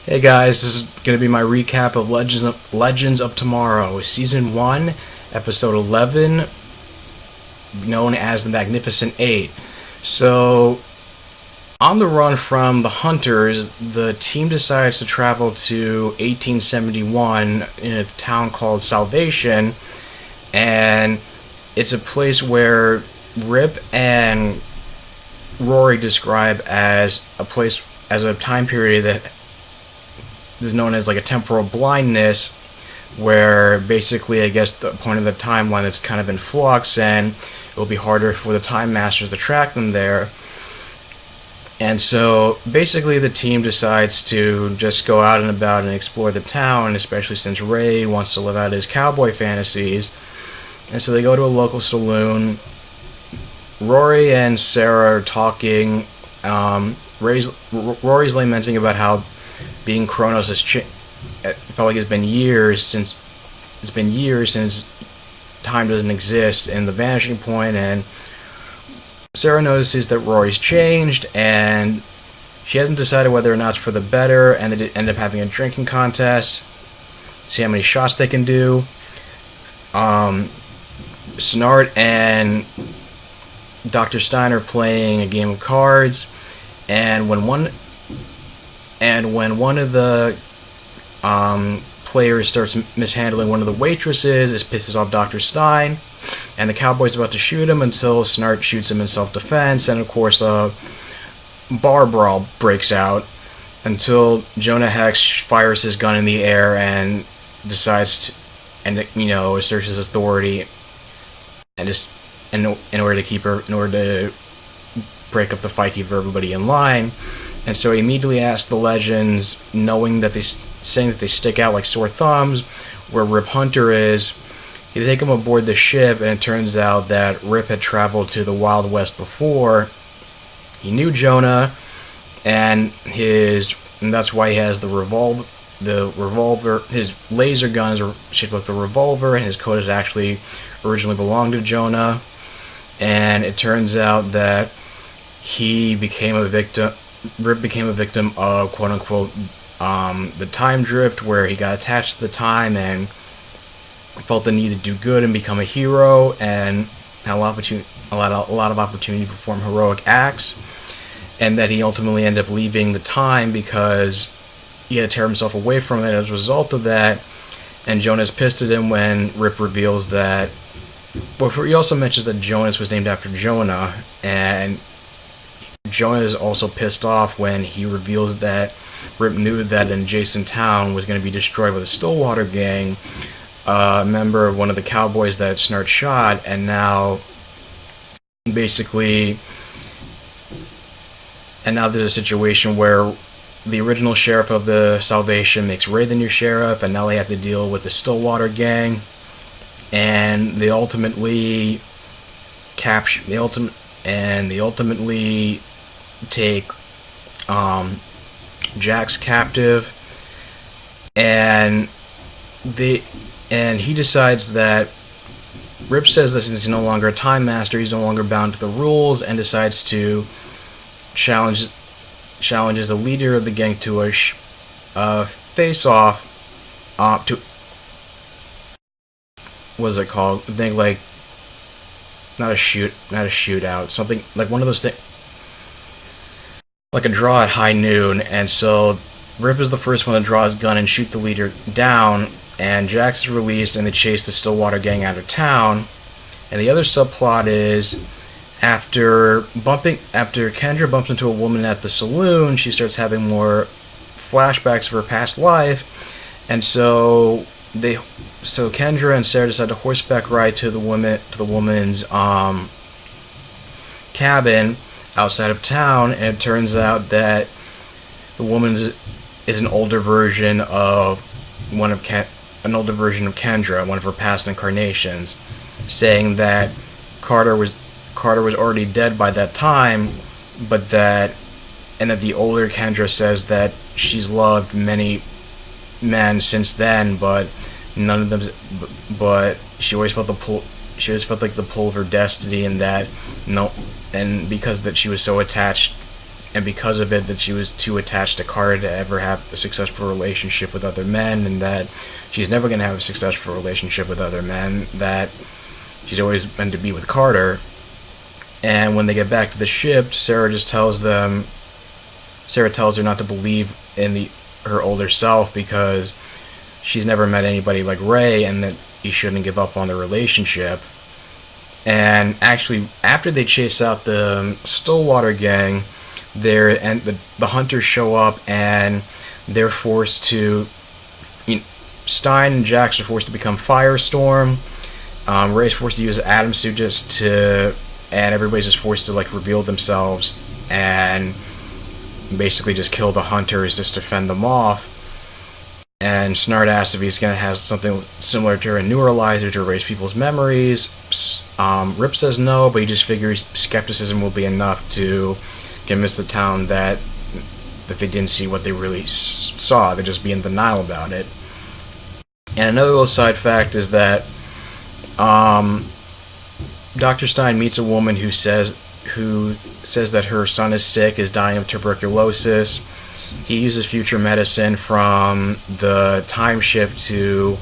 Hey guys, this is going to be my recap of Legends of Tomorrow, Season 1, Episode 11, known as the Magnificent Eight. So, on the run from the Hunters, the team decides to travel to 1871 in a town called Salvation, and it's a place where Rip and Rory describe as a time period that is known as like a temporal blindness, where basically I guess the point of the timeline is kind of in flux and it will be harder for the time masters to track them there. And so basically the team decides to just go out and about and explore the town, especially since Ray wants to live out his cowboy fantasies. And so they go to a local saloon. Rory and Sarah are talking. Rory's lamenting about how being Kronos it felt like it's been years since time doesn't exist in the vanishing point, and Sarah notices that Rory's changed and she hasn't decided whether or not it's for the better, and they end up having a drinking contest, see how many shots they can do. Snart and Dr. Stein are playing a game of cards, and when one of the players starts mishandling one of the waitresses, it pisses off Dr. Stein, and the cowboy's about to shoot him until Snart shoots him in self-defense, and of course a bar brawl breaks out until Jonah Hex fires his gun in the air and decides to, asserts his authority and just in order to break up the fight, keep everybody in line. And so he immediately asked the Legends, saying that they stick out like sore thumbs, where Rip Hunter is. They take him aboard the ship, and it turns out that Rip had traveled to the Wild West before. He knew Jonah, and that's why he has the revolver. His laser gun is shaped like the revolver, and his coat has actually originally belonged to Jonah. And it turns out that Rip became a victim of quote-unquote the time drift, where he got attached to the time and felt the need to do good and become a hero, and had a lot of opportunity to perform heroic acts, and that he ultimately ended up leaving the time because he had to tear himself away from it as a result of that. And Jonah's pissed at him when Rip reveals that. But he also mentions that Jonas was named after Jonah, and Jonah is also pissed off when he reveals that Rip knew that an adjacent town was going to be destroyed by the Stillwater Gang, a member of one of the cowboys that Snart shot, and now there's a situation where the original sheriff of the Salvation makes Ray the new sheriff, and now they have to deal with the Stillwater Gang, and they ultimately take Jax captive, and he decides that Rip says this is no longer a time master, he's no longer bound to the rules, and decides to challenges the leader of the gang to a face-off. What is it called? I think like not a shootout, something like one of those things, like a draw at high noon. And so Rip is the first one to draw his gun and shoot the leader down, and Jax is released, and they chase the Stillwater Gang out of town. And the other subplot is after Kendra bumps into a woman at the saloon, she starts having more flashbacks of her past life, and so Kendra and Sarah decide to horseback ride to the woman's cabin outside of town, and it turns out that the woman is an older version of Kendra, one of her past incarnations, saying that Carter was already dead by that time, and that the older Kendra says that she's loved many men since then, but none of them. But she always felt like the pull of her destiny, and because that she was so attached and because of it, that she was too attached to Carter to ever have a successful relationship with other men, and that she's never going to have a successful relationship with other men, that she's always meant to be with Carter. And when they get back to the ship, Sarah tells her not to believe in her older self because she's never met anybody like Ray, and that he shouldn't give up on the relationship. And actually, after they chase out the Stillwater gang, the hunters show up, and they're forced to. Stein and Jax are forced to become Firestorm. Ray's forced to use Atom Suit and everybody's just forced to reveal themselves and basically just kill the hunters just to fend them off. And Snart asks if he's going to have something similar to a neuralizer to erase people's memories. Rip says no, but he just figures skepticism will be enough to convince the town that they didn't see what they really saw. They'd just be in denial about it. And another little side fact is that Dr. Stein meets a woman who says that her son is sick, is dying of tuberculosis. He uses future medicine from the time ship to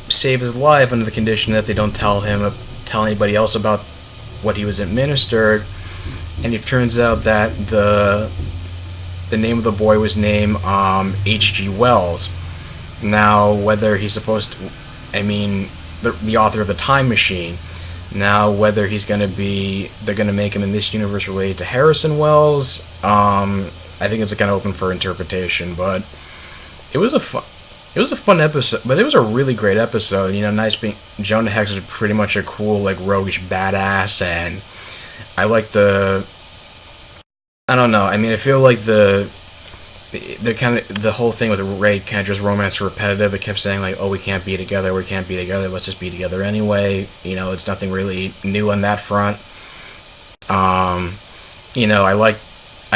save his life under the condition that they don't tell anybody else about what he was administered. And it turns out that the name of the boy was named H.G. Wells. Now, whether he's supposed to, the author of the Time Machine. Now, whether they're going to make him in this universe related to Harrison Wells, I think it's kind of open for interpretation. But it was a fun episode. But it was a really great episode. Nice being Jonah Hex is pretty much a cool, roguish badass, and I like I don't know. I feel like the whole thing with Ray kind of just romance repetitive. It kept saying oh, we can't be together, let's just be together anyway. It's nothing really new on that front. I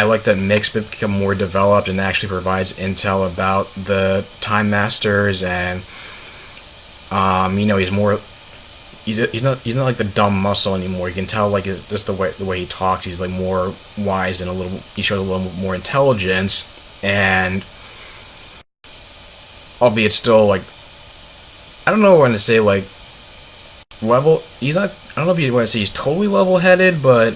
like that Mick's become more developed and actually provides intel about the Time Masters, and he's more. He's not like the dumb muscle anymore. You can tell just the way he talks. He's more wise and he shows a little more intelligence. And albeit still I don't know what to say level. He's not. I don't know if you want to say he's totally level-headed, but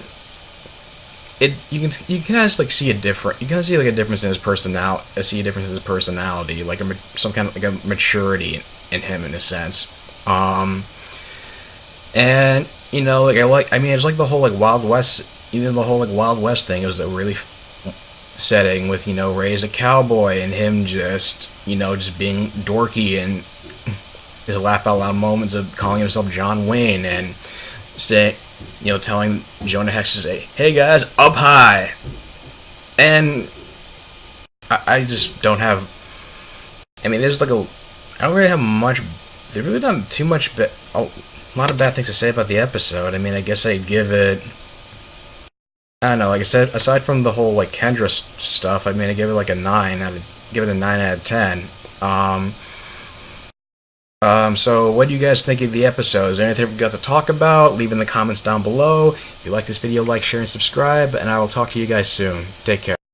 you can kind of see a difference. You kind of see a difference in his personality. See a difference in his personality, some kind of a maturity in him in a sense. And it's the whole Wild West. Even the whole Wild West thing, it was a really setting with Ray as a cowboy and him just being dorky and his laugh out loud moments of calling himself John Wayne and telling Jonah Hex to say, "Hey guys, up high." And I just don't have. There's I don't really have much. They've really done too much. A lot of bad things to say about the episode. I guess I'd give it. I don't know. Like I said, aside from the whole Kendra stuff, I give it a 9. I'd give it a 9 out of 10. So what do you guys think of the episode? Is there anything we got to talk about? Leave in the comments down below. If you like this video, like, share, and subscribe, and I will talk to you guys soon. Take care.